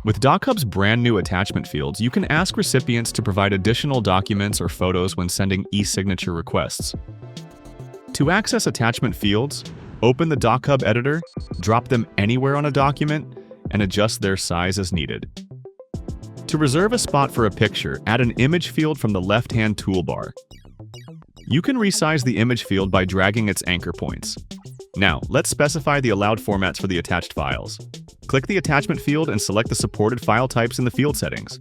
With DocHub's brand new attachment fields, you can ask recipients to provide additional documents or photos when sending e-signature requests. To access attachment fields, open the DocHub editor, drop them anywhere on a document, and adjust their size as needed. To reserve a spot for a picture, add an image field from the left-hand toolbar. You can resize the image field by dragging its anchor points. Now, let's specify the allowed formats for the attached files. Click the attachment field and select the supported file types in the field settings.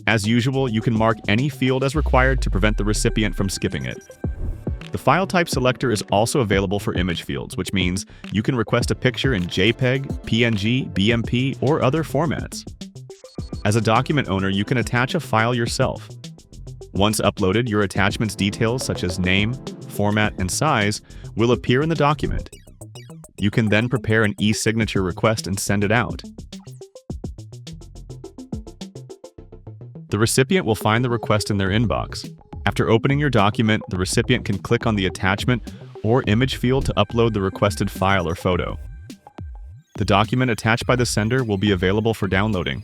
As usual, you can mark any field as required to prevent the recipient from skipping it. The file type selector is also available for image fields, which means you can request a picture in JPEG, PNG, BMP, or other formats. As a document owner, you can attach a file yourself. Once uploaded, your attachment's details such as name, format, and size will appear in the document. You can then prepare an e-signature request and send it out. The recipient will find the request in their inbox. After opening your document, the recipient can click on the attachment or image field to upload the requested file or photo. The document attached by the sender will be available for downloading.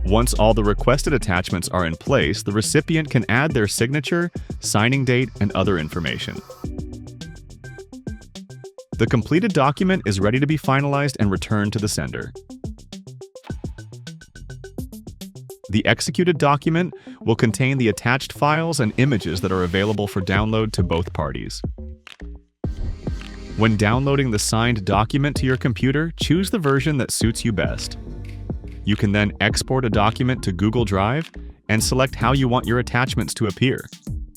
Once all the requested attachments are in place, the recipient can add their signature, signing date, and other information. The completed document is ready to be finalized and returned to the sender. The executed document will contain the attached files and images that are available for download to both parties. When downloading the signed document to your computer, choose the version that suits you best. You can then export a document to Google Drive and select how you want your attachments to appear.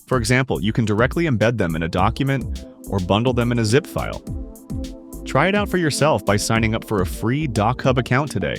For example, you can directly embed them in a document or bundle them in a zip file. Try it out for yourself by signing up for a free DocHub account today.